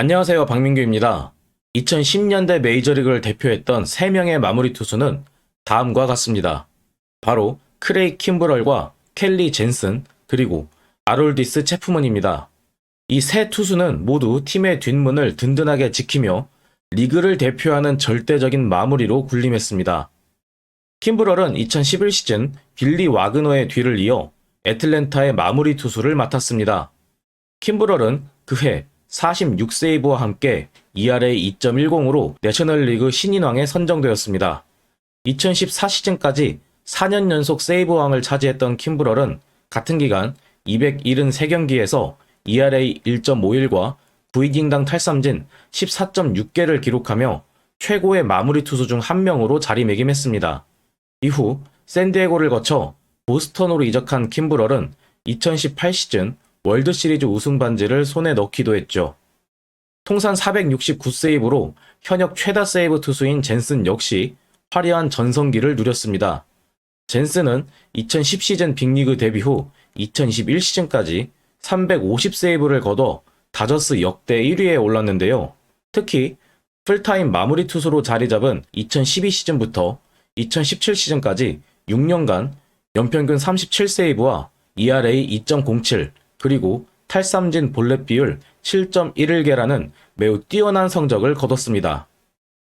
안녕하세요. 박민규입니다. 2010년대 메이저리그를 대표했던 3명의 마무리 투수는 다음과 같습니다. 바로 크레이 킴브럴과 켈리 젠슨, 그리고 아롤디스 체프먼입니다. 이 세 투수는 모두 팀의 뒷문을 든든하게 지키며 리그를 대표하는 절대적인 마무리로 군림했습니다. 킴브럴은 2011 시즌 빌리 와그너의 뒤를 이어 애틀랜타의 마무리 투수를 맡았습니다. 킴브럴은 그해 46세이브와 함께 ERA 2.10으로 내셔널리그 신인왕에 선정되었습니다. 2014 시즌까지 4년 연속 세이브왕을 차지했던 킴브럴은 같은 기간 273경기에서 ERA 1.51과 9이닝당 탈삼진 14.6개를 기록하며 최고의 마무리 투수 중 한 명으로 자리매김했습니다. 이후 샌디에고를 거쳐 보스턴으로 이적한 킴브럴은 2018 시즌 월드시리즈 우승 반지를 손에 넣기도 했죠. 통산 469세이브로 현역 최다 세이브 투수인 젠슨 역시 화려한 전성기를 누렸습니다. 젠슨은 2010 시즌 빅리그 데뷔 후 2021 시즌까지 350세이브를 거둬 다저스 역대 1위에 올랐는데요. 특히 풀타임 마무리 투수로 자리 잡은 2012 시즌부터 2017 시즌까지 6년간 연평균 37세이브와 ERA 2.07, 그리고 탈삼진 볼넷 비율 7.11개라는 매우 뛰어난 성적을 거뒀습니다.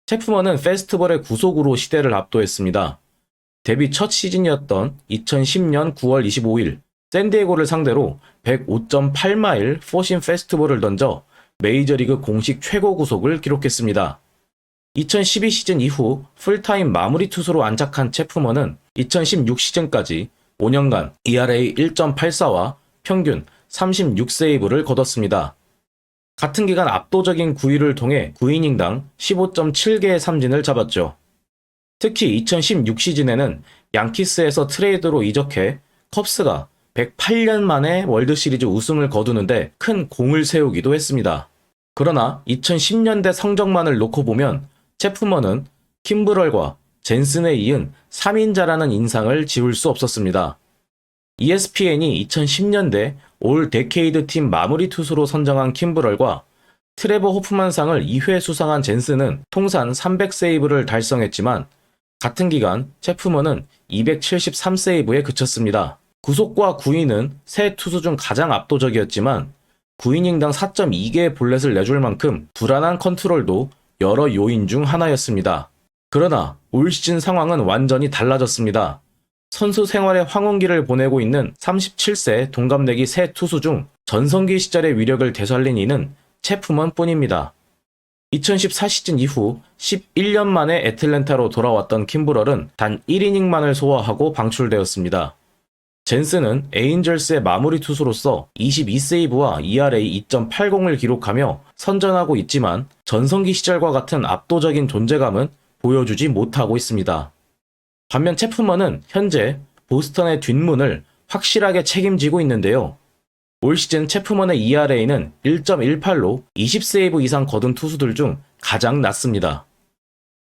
체프먼은 페스티벌의 구속으로 시대를 압도했습니다. 데뷔 첫 시즌이었던 2010년 9월 25일 샌디에고를 상대로 105.8마일 포심 페스티벌을 던져 메이저리그 공식 최고 구속을 기록했습니다. 2012 시즌 이후 풀타임 마무리 투수로 안착한 체프먼은 2016 시즌까지 5년간 ERA 1.84와 평균 36세이브를 거뒀습니다. 같은 기간 압도적인 9위를 통해 9이닝당 15.7개의 삼진을 잡았죠. 특히 2016 시즌에는 양키스에서 트레이드로 이적해 컵스가 108년 만에 월드시리즈 우승을 거두는데 큰 공을 세우기도 했습니다. 그러나 2010년대 성적만을 놓고 보면 체프먼은 킴브럴과 젠슨에 이은 3인자라는 인상을 지울 수 없었습니다. ESPN이 2010년대 올 데케이드 팀 마무리 투수로 선정한 킴브럴과 트레버 호프만상을 2회 수상한 젠슨은 통산 300세이브를 달성했지만 같은 기간 체프먼은 273세이브에 그쳤습니다. 구속과 9위는 세 투수 중 가장 압도적이었지만 9이닝당 4.2개의 볼넷을 내줄 만큼 불안한 컨트롤도 여러 요인 중 하나였습니다. 그러나 올 시즌 상황은 완전히 달라졌습니다. 선수 생활의 황혼기를 보내고 있는 37세 동갑내기 세 투수 중 전성기 시절의 위력을 되살린 이는 체프먼 뿐입니다. 2014 시즌 이후 11년 만에 애틀랜타로 돌아왔던 킴브럴은 단 1이닝만을 소화하고 방출되었습니다. 젠슨은 에인절스의 마무리 투수로서 22세이브와 ERA 2.80을 기록하며 선전하고 있지만 전성기 시절과 같은 압도적인 존재감은 보여주지 못하고 있습니다. 반면 체프먼은 현재 보스턴의 뒷문을 확실하게 책임지고 있는데요. 올 시즌 체프먼의 ERA는 1.18로 20세이브 이상 거둔 투수들 중 가장 낮습니다.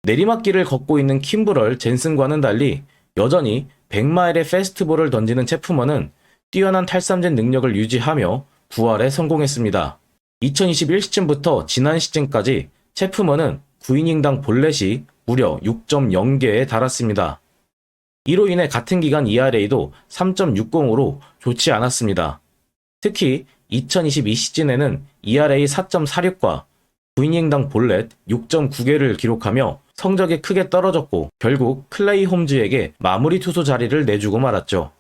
내리막길을 걷고 있는 킴브럴, 젠슨과는 달리 여전히 100마일의 페스티벌을 던지는 체프먼은 뛰어난 탈삼진 능력을 유지하며 부활에 성공했습니다. 2021 시즌부터 지난 시즌까지 체프먼은 9이닝당 볼넷이 무려 6.0개에 달았습니다. 이로 인해 같은 기간 ERA도 3.60으로 좋지 않았습니다. 특히 2022 시즌에는 ERA 4.46과 9이닝당 볼넷 6.9개를 기록하며 성적이 크게 떨어졌고 결국 클레이 홈즈에게 마무리 투수 자리를 내주고 말았죠.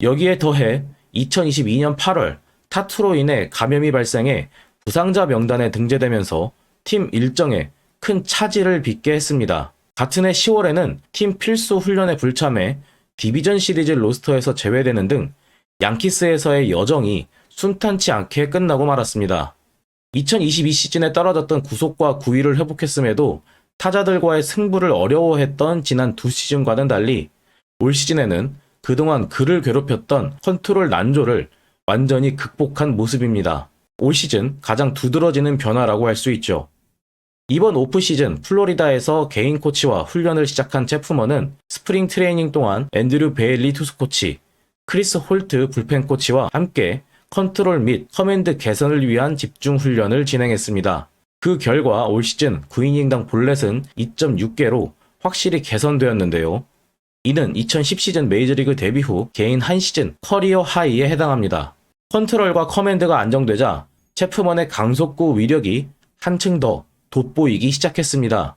여기에 더해 2022년 8월 타투로 인해 감염이 발생해 부상자 명단에 등재되면서 팀 일정에 큰 차질을 빚게 했습니다. 같은 해 10월에는 팀 필수 훈련에 불참해 디비전 시리즈 로스터에서 제외되는 등 양키스에서의 여정이 순탄치 않게 끝나고 말았습니다. 2022 시즌에 떨어졌던 구속과 9위를 회복했음에도 타자들과의 승부를 어려워했던 지난 두 시즌과는 달리 올 시즌에는 그동안 그를 괴롭혔던 컨트롤 난조를 완전히 극복한 모습입니다. 올 시즌 가장 두드러지는 변화라고 할 수 있죠. 이번 오프시즌 플로리다에서 개인 코치와 훈련을 시작한 체프먼은 스프링 트레이닝 동안 앤드류 베일리 투수 코치, 크리스 홀트 불펜 코치와 함께 컨트롤 및 커맨드 개선을 위한 집중 훈련을 진행했습니다. 그 결과 올 시즌 9이닝당 볼넷은 2.6개로 확실히 개선되었는데요. 이는 2010 시즌 메이저리그 데뷔 후 개인 한 시즌 커리어 하이에 해당합니다. 컨트롤과 커맨드가 안정되자 체프먼의 강속구 위력이 한층 더 돋보이기 시작했습니다.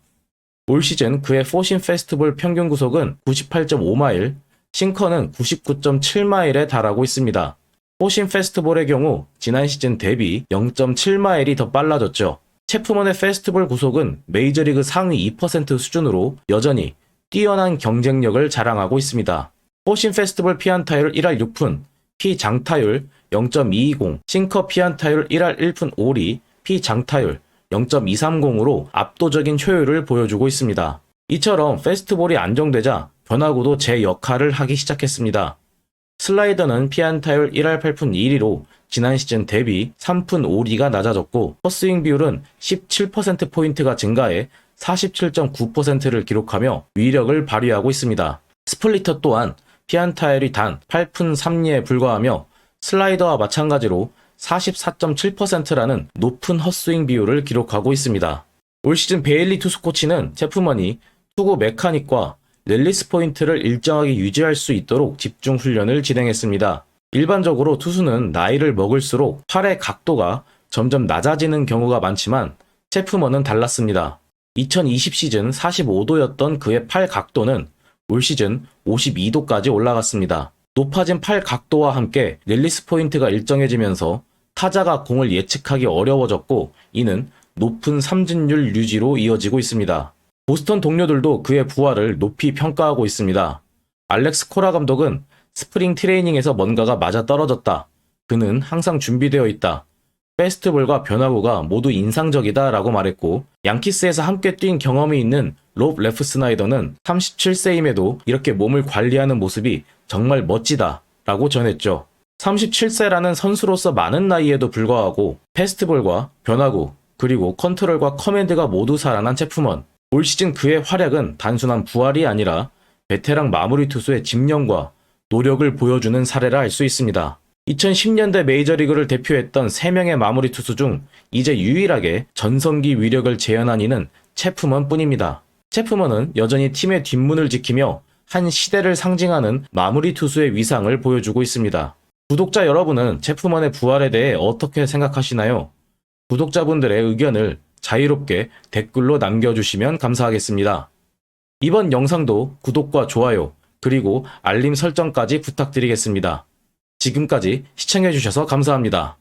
올 시즌 그의 포심 페스티벌 평균 구속은 98.5마일, 싱커는 99.7마일에 달하고 있습니다. 포심 페스티벌의 경우 지난 시즌 대비 0.7마일이 더 빨라졌죠. 체프먼의 페스티벌 구속은 메이저리그 상위 2% 수준으로 여전히 뛰어난 경쟁력을 자랑하고 있습니다. 포심 페스티벌 피안타율 1할 6푼, 피장타율 0.220, 싱커 피안타율 1할 1푼 5리, 피장타율 0.230으로 압도적인 효율을 보여주고 있습니다. 이처럼 페스티벌이 안정되자 변화구도 제 역할을 하기 시작했습니다. 슬라이더는 피안타율 1할 8푼 2리로 지난 시즌 대비 3푼 5리가 낮아졌고 헛스윙 비율은 17%포인트가 증가해 47.9%를 기록하며 위력을 발휘하고 있습니다. 스플리터 또한 피안타율이 단 8푼 3리에 불과하며 슬라이더와 마찬가지로 44.7%라는 높은 헛스윙 비율을 기록하고 있습니다. 올 시즌 베일리 투수 코치는 체프먼이 투구 메카닉과 릴리스 포인트를 일정하게 유지할 수 있도록 집중 훈련을 진행했습니다. 일반적으로 투수는 나이를 먹을수록 팔의 각도가 점점 낮아지는 경우가 많지만 체프먼은 달랐습니다. 2020 시즌 45도였던 그의 팔 각도는 올 시즌 52도까지 올라갔습니다. 높아진 팔 각도와 함께 릴리스 포인트가 일정해지면서 타자가 공을 예측하기 어려워졌고 이는 높은 삼진율 유지로 이어지고 있습니다. 보스턴 동료들도 그의 부활을 높이 평가하고 있습니다. 알렉스 코라 감독은 스프링 트레이닝에서 뭔가가 맞아떨어졌다. 그는 항상 준비되어 있다. 페스티벌과 변화구가 모두 인상적이다 라고 말했고 양키스에서 함께 뛴 경험이 있는 롭 레프스나이더는 37세임에도 이렇게 몸을 관리하는 모습이 정말 멋지다 라고 전했죠. 37세라는 선수로서 많은 나이에도 불구하고 페스티벌과 변화구 그리고 컨트롤과 커맨드가 모두 살아난 체프먼. 올 시즌 그의 활약은 단순한 부활이 아니라 베테랑 마무리 투수의 집념과 노력을 보여주는 사례라 할 수 있습니다. 2010년대 메이저리그를 대표했던 3명의 마무리 투수 중 이제 유일하게 전성기 위력을 재현한 이는 체프먼 뿐입니다. 체프먼은 여전히 팀의 뒷문을 지키며 한 시대를 상징하는 마무리 투수의 위상을 보여주고 있습니다. 구독자 여러분은 체프먼의 부활에 대해 어떻게 생각하시나요? 구독자분들의 의견을 자유롭게 댓글로 남겨주시면 감사하겠습니다. 이번 영상도 구독과 좋아요 그리고 알림 설정까지 부탁드리겠습니다. 지금까지 시청해주셔서 감사합니다.